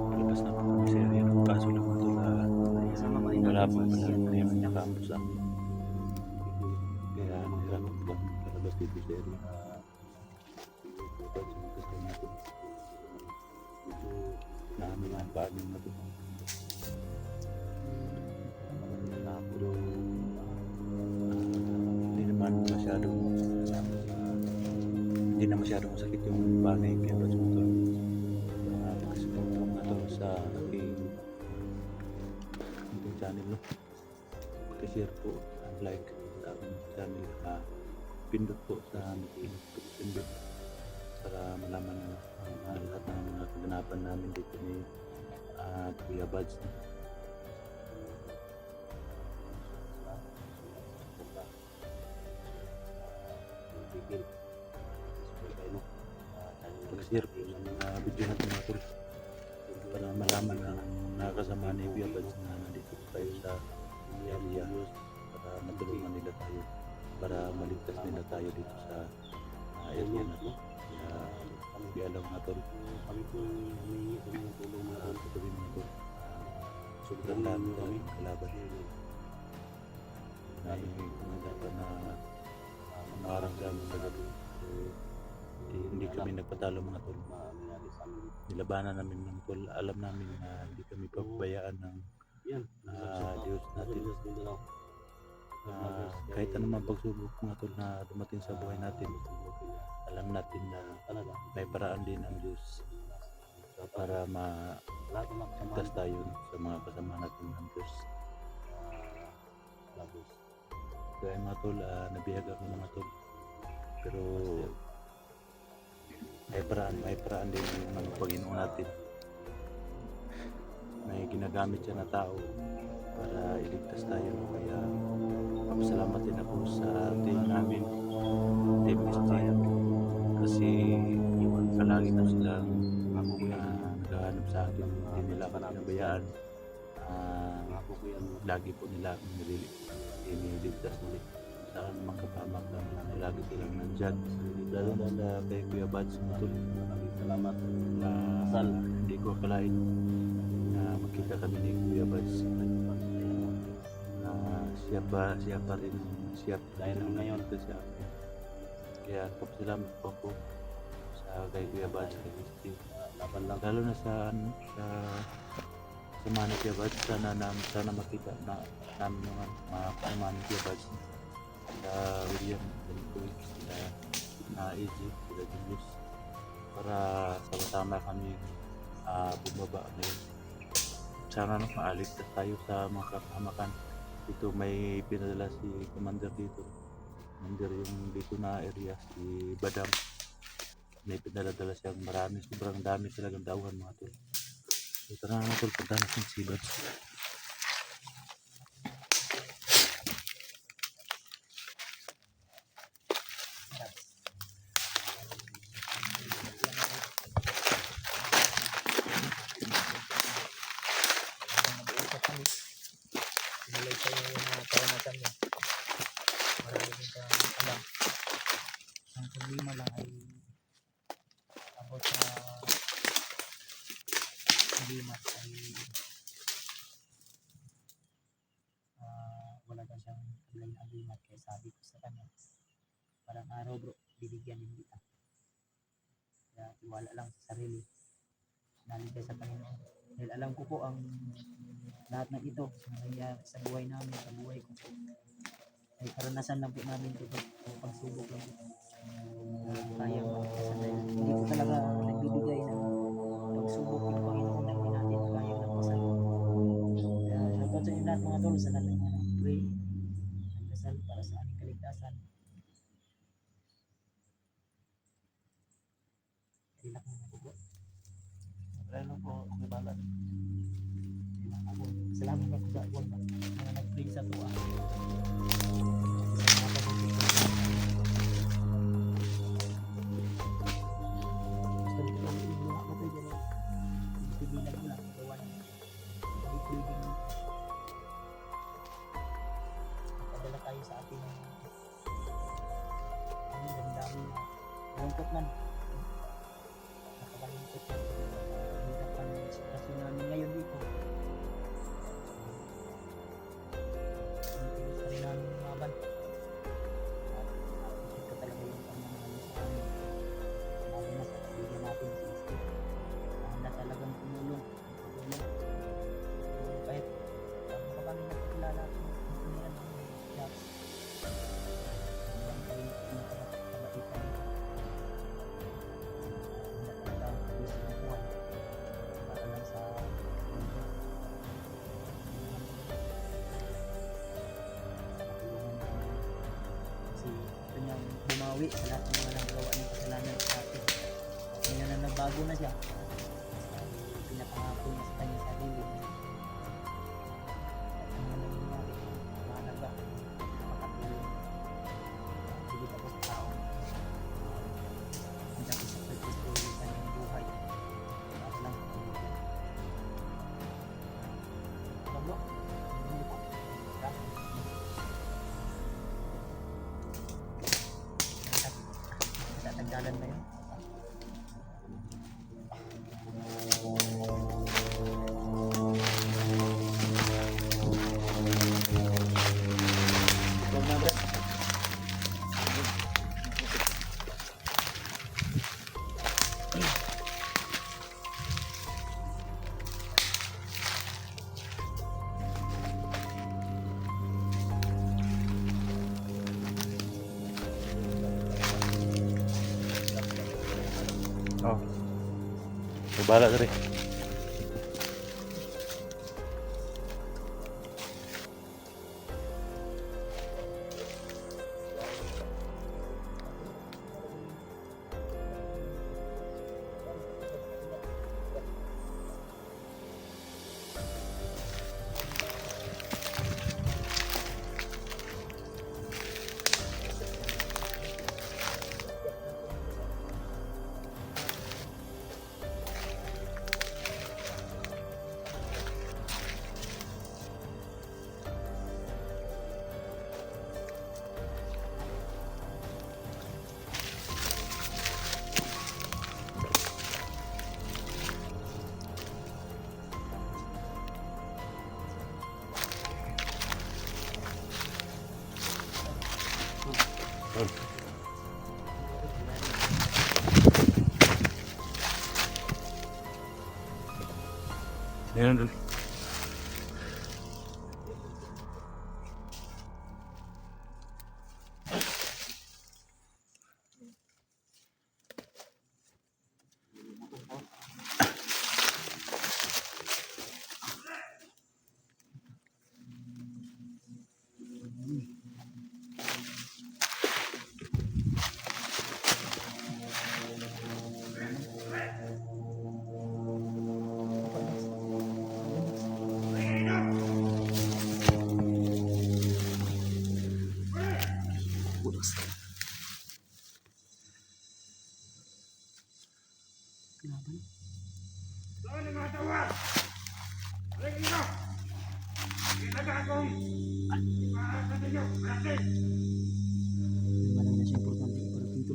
Palabas na kami sa area ng kaso lang ito malabo pala yung campus amin. Kaya nahirapan ko kami palabas dito sa area. Namin ang paano na ito. Pero hindi na masyadong masakit yung panay kaya ba ito. Kasi tumutulong na ito sa aking channel, no? Share po, like sa aking channel, pindot po sa pindot para malaman lahat ng mga kaganapan namin dito ni Kuya Buds. Pag-share po sa mga video natin mga tol para malaman ang nakakasama ni Kuya Buds na nandito tayo sa area para matulungan nila tayo, para maligtas nila tayo dito sa area na to. Kaya kami alam mga tol, kami po humingi kami ng tulong mga patuloy mga tol. Sobrang dami kami kalaban na dapat na mangarang kami sa gabi. Hindi kami nagpatalo mga tol. Nilabanan namin mga tol. Alam namin na hindi kami pababayaan ng Diyos natin. Kahit anumang pagsubok mga tol na dumating sa buhay natin, alam natin na may paraan din ang Diyos para maligtas tayo sa mga kasama natin ng Diyos. Kaya mga tol, nabihag ako mga tol, pero may paraan din ng Panginoon natin. May ginagamit siya na tao para iligtas tayo. Kaya papasalamat din ako sa team namin, Team SG, kasi palagi na silang naghahanap sa akin. Hindi nila ako pinabayaan. Lagi po nila akong nililigtas ulit. Saan makapamak na lagi silang nandyan. Lalo na kay Kuya Buds, salamat. Hindi ko akalain na makita kami ni Kuya Buds. Siya pa rin dahil ngayon ito siya. Kaya papasalamat po ako sa kay Kuya Buds, kay Christy. Lalo na sa mga ni Kuya Buds. Sana makita na namin naman mga kasama ni Kuya Buds, sa William, na Easy, sila Julius, para sama-sama kami bumaba ngayon. Sana maaligtas tayo sa mga kapahamakan. Dito may pinadala si Commander dito. Commander yung dito na area, si Badam. May pinadala siyang marami, sobrang dami talagang dawan mga tol. So tara na tol, punta natin si Buds. Ang problema lang ay about sa limat ay wala ka siyang ilang alimat, kaya sabi ko sa kanya parang araw bro, bibigyan din kita, kaya tiwala lang sa sarili, naligay sa Panginoon, dahil alam ko po ang lahat ng ito nangyayari sa buhay namin, sa buhay ko po ay karanasan lang po namin ito, pagsubok lang po. Kaya magkasan dahil hindi ko talaga nagbibigay ng pagsubok ng Panginoon na hindi natin kaya magkasal. Kaya shoutout sa inyo lahat mga tol, sa lahat ng mga pray, nagdasal para sa aming kaligtasan. Ilak mo na po. Lalo po, may balat. Salamat na po sa ako na nag-pray sa tuwa. nakakalungkot man. Nakakalungkot man. Hirap ang sitwasyon namin ngayon dito. Pinipilit pa rin namin lumaban. Ito talaga yung pangmamahal sa amin. Lalo na sa kaibigan natin si Steve. Na talagang tumulong. Kahit bago pa kami nagkakilala sa pagkakilala ng job. Hanggang kayo kabaitan nito. Hindi talaga busy ng buhay. Para lang sa mundo. Natulungan kami. Kasi ito niyang bumawi sa lahat ng mga nagawa niyang kasalanan sa atin. Ngayon na nagbago na siya. Pinapangako niya sa kanyang sarili na ano man ang nangyari, mahalaga, makatulong. Pilit ako sa tao. Ang dami sa pagkisto yung kanyang buhay. Para lang sa pagkisto. Pablo, ano po? Tatagdalan ba yun? Oh. Bala dari. Yan dun. Kelaban. Gimana na siya importante para dito.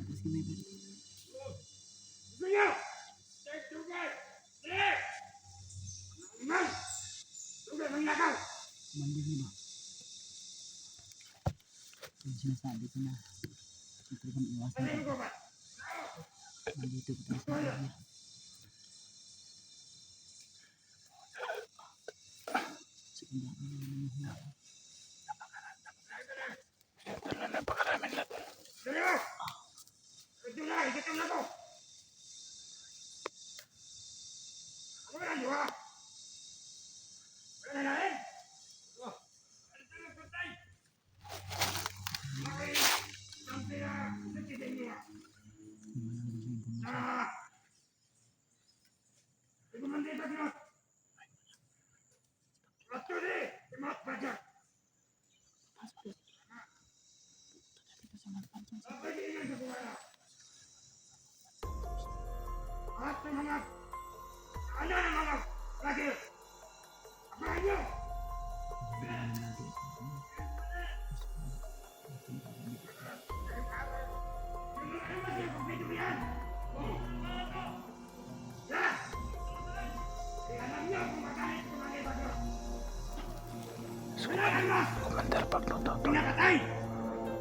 Kasi may mandir niyo ba? Yung sinasabi ko na ito kang iwasan ko. Nandito ko tayo sa area. Sige nga, ano naman yung hinawa. Napakaraming lahat. Commander Pagtututo.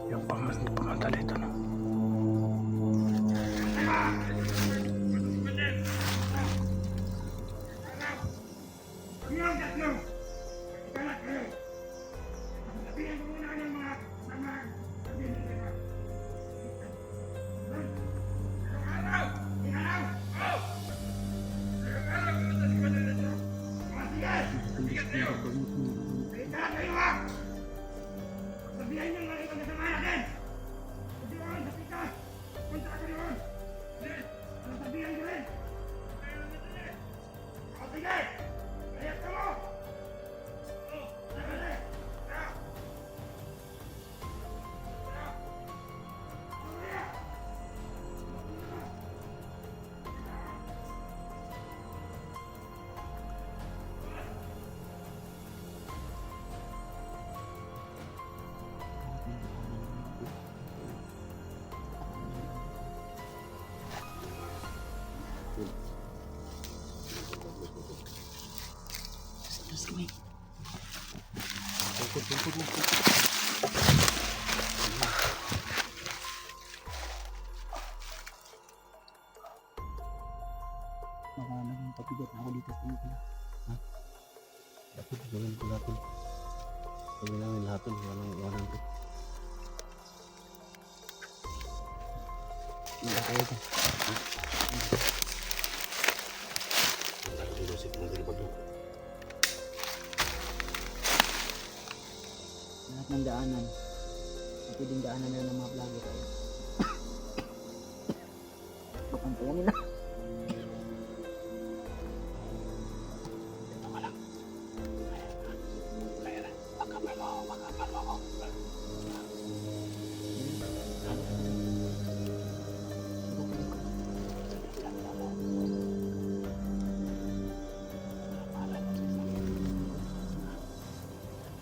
Yung pumunta dito, no? Baka naging pabigat na ako dito sa inyo. Dapat gawin ko natin. Gawin namin lahat yun. Walang iwanan ko. Hindi kayo ito. Lahat ng daanan. At pwedeng daanan na ng mga vlogger ay. Papantayan nila.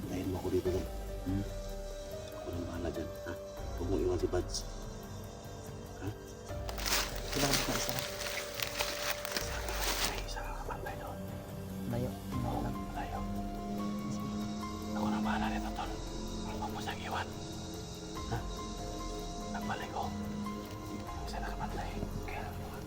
Hintayin mo ako dito doon. Ako nang bahala dyan. Ha? Huwag mong iwan si Buds. Sila ka baka isa. May isa ka kapantay doon. Layo. Malayo. Ako nang bahala nito, Tol. Huwag mo siyang iwan. Ha? Nagbalik ko. Isa na kapantay. Kaya lang iwan.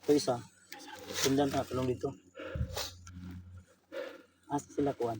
Ito isa. Sundan na tulong dito. Asa sila kuwan?